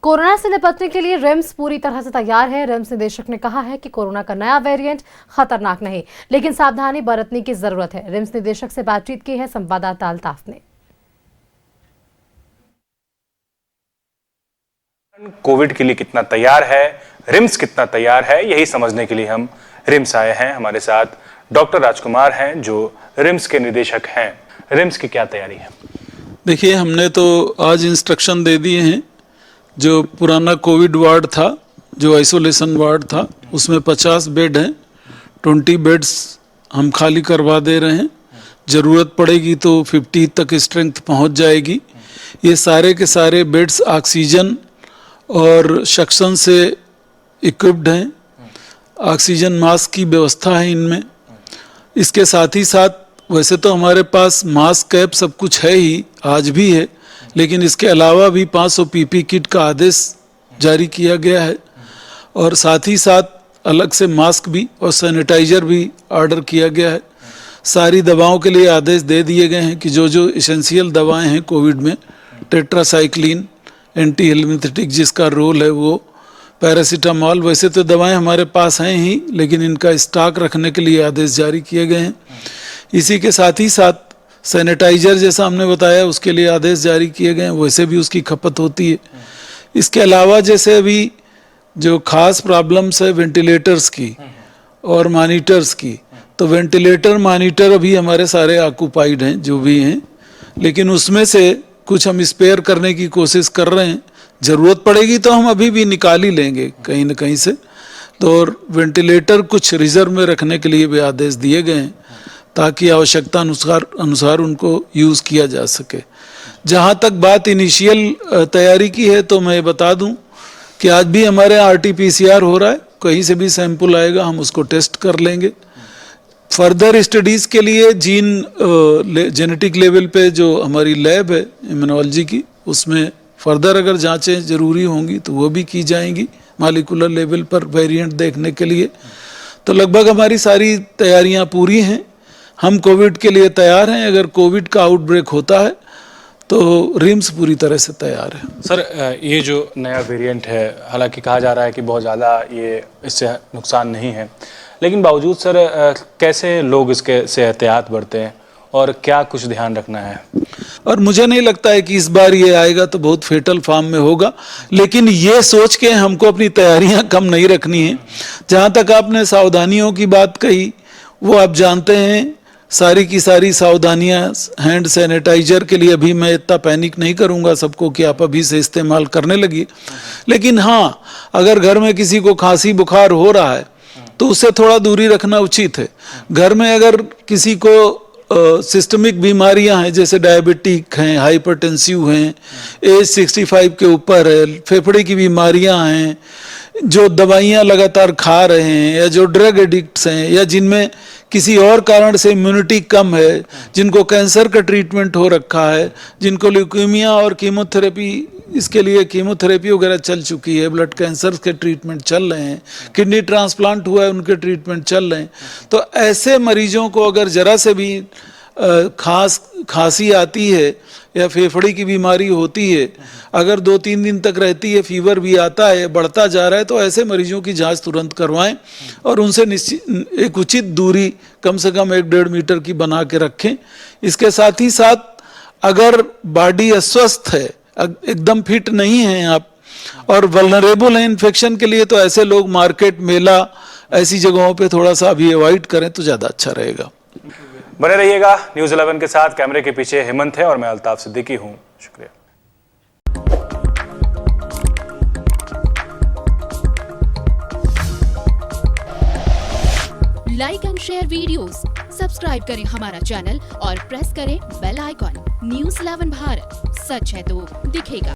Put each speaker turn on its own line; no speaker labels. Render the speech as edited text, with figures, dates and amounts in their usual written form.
Corona से निपटने के लिए रिम्स पूरी तरह से तैयार है। रिम्स निदेशक ने कहा है कि कोरोना का नया वेरिएंट खतरनाक नहीं, लेकिन सावधानी बरतने की जरूरत है। रिम्स निदेशक से बातचीत की है संवाददाता अल्ताफ ने।
कोविड के लिए कितना तैयार है, रिम्स कितना तैयार है, यही समझने के लिए हम रिम्स आए हैं। हमारे साथ डॉक्टर राजकुमार हैं जो रिम्स के निदेशक हैं। रिम्स की क्या तैयारी है?
देखिए, हमने तो आज इंस्ट्रक्शन दे दिए हैं। जो पुराना कोविड वार्ड था, जो आइसोलेशन वार्ड था, उसमें 50 बेड हैं। 20 बेड्स हम खाली करवा दे रहे हैं। ज़रूरत पड़ेगी तो 50 तक स्ट्रेंथ पहुंच जाएगी। ये सारे के सारे बेड्स ऑक्सीजन और सक्शन से इक्विप्ड हैं। ऑक्सीजन मास्क की व्यवस्था है इनमें। इसके साथ ही साथ वैसे तो हमारे पास मास्क, कैप सब कुछ है ही, आज भी है, लेकिन इसके अलावा भी 500 पीपी किट का आदेश जारी किया गया है और साथ ही साथ अलग से मास्क भी और सैनिटाइजर भी ऑर्डर किया गया है। सारी दवाओं के लिए आदेश दे दिए गए हैं कि जो जो इसेंशियल दवाएं हैं कोविड में, टेट्रासाइक्लिन, एंटी हेलमिंथेटिक जिसका रोल है वो, पैरासीटामॉल, वैसे तो दवाएं हमारे पास हैं ही, लेकिन इनका स्टॉक रखने के लिए आदेश जारी किए गए हैं। इसी के साथ ही साथ सैनिटाइजर जैसा हमने बताया उसके लिए आदेश जारी किए गए हैं, वैसे भी उसकी खपत होती है। इसके अलावा जैसे अभी जो खास प्रॉब्लम्स है वेंटिलेटर्स की और मॉनिटर्स की, तो वेंटिलेटर मॉनिटर अभी हमारे सारे ऑक्यूपाइड हैं जो भी हैं, लेकिन उसमें से कुछ हम स्पेयर करने की कोशिश कर रहे हैं। ज़रूरत पड़ेगी तो हम अभी भी निकाल ही लेंगे कहीं ना कहीं से। तो और वेंटिलेटर कुछ रिजर्व में रखने के लिए भी आदेश दिए गए हैं ताकि आवश्यकता अनुसार उनको यूज़ किया जा सके। जहाँ तक बात इनिशियल तैयारी की है तो मैं बता दूं कि आज भी हमारे RT-PCR हो रहा है। कहीं से भी सैंपल आएगा हम उसको टेस्ट कर लेंगे। फर्दर स्टडीज़ के लिए जेनेटिक लेवल पे जो हमारी लैब है इम्यूनोलॉजी की, उसमें फर्दर अगर जांचें ज़रूरी होंगी तो वो भी की जाएंगी मॉलिक्यूलर लेवल पर वेरिएंट देखने के लिए। तो लगभग हमारी सारी तैयारियां पूरी हैं। हम कोविड के लिए तैयार हैं। अगर कोविड का आउटब्रेक होता है तो रिम्स पूरी तरह से तैयार है।
सर, ये जो नया वेरिएंट है, हालांकि कहा जा रहा है कि बहुत ज़्यादा ये इससे नुकसान नहीं है, लेकिन बावजूद सर कैसे लोग इसके से एहतियात बरतें और क्या कुछ ध्यान रखना है?
और मुझे नहीं लगता है कि इस बार ये आएगा तो बहुत फेटल फॉर्म में होगा, लेकिन ये सोच के हमको अपनी तैयारियां कम नहीं रखनी है। जहाँ तक आपने सावधानियों की बात कही, वो आप जानते हैं, सारी की सारी सावधानियां हैंड सैनिटाइजर के लिए अभी मैं इतना पैनिक नहीं करूंगा सबको कि आप अभी से इस्तेमाल करने लगी। लेकिन हाँ, अगर घर में किसी को खांसी बुखार हो रहा है तो उससे थोड़ा दूरी रखना उचित है। घर में अगर किसी को सिस्टमिक बीमारियां हैं, जैसे डायबिटिक हैं, हाइपरटेंसिव हैं, एज 65 के ऊपर है, फेफड़े की बीमारियां हैं, जो दवाइयां लगातार खा रहे हैं, या जो ड्रग एडिक्ट्स हैं, या जिनमें किसी और कारण से इम्यूनिटी कम है, जिनको कैंसर का ट्रीटमेंट हो रखा है, जिनको ल्यूकेमिया और कीमोथेरेपी, इसके लिए कीमोथेरेपी वगैरह चल चुकी है, ब्लड कैंसर के ट्रीटमेंट चल रहे हैं, किडनी ट्रांसप्लांट हुआ है उनके ट्रीटमेंट चल रहे हैं। तो ऐसे मरीजों को अगर ज़रा से भी खांसी आती है या फेफड़े की बीमारी होती है, अगर 2-3 दिन तक रहती है, फीवर भी आता है, बढ़ता जा रहा है, तो ऐसे मरीजों की जांच तुरंत करवाएं और उनसे एक उचित दूरी कम से कम 1-1.5 मीटर की बना के रखें। इसके साथ ही साथ अगर बॉडी अस्वस्थ है, एकदम फिट नहीं हैं आप और वल्नरेबल हैं इन्फेक्शन के लिए, तो ऐसे लोग मार्केट, मेला, ऐसी जगहों पे थोड़ा सा अभी अवॉइड करें तो ज़्यादा अच्छा रहेगा।
बने रहिएगा न्यूज़ 11 के साथ। कैमरे के पीछे हेमंत है और मैं अल्ताफ सिद्दीकी हूँ। शुक्रिया।
Like and share videos, subscribe करें हमारा चैनल और प्रेस करें बेल आइकॉन। न्यूज़ 11 भारत, सच है तो दिखेगा।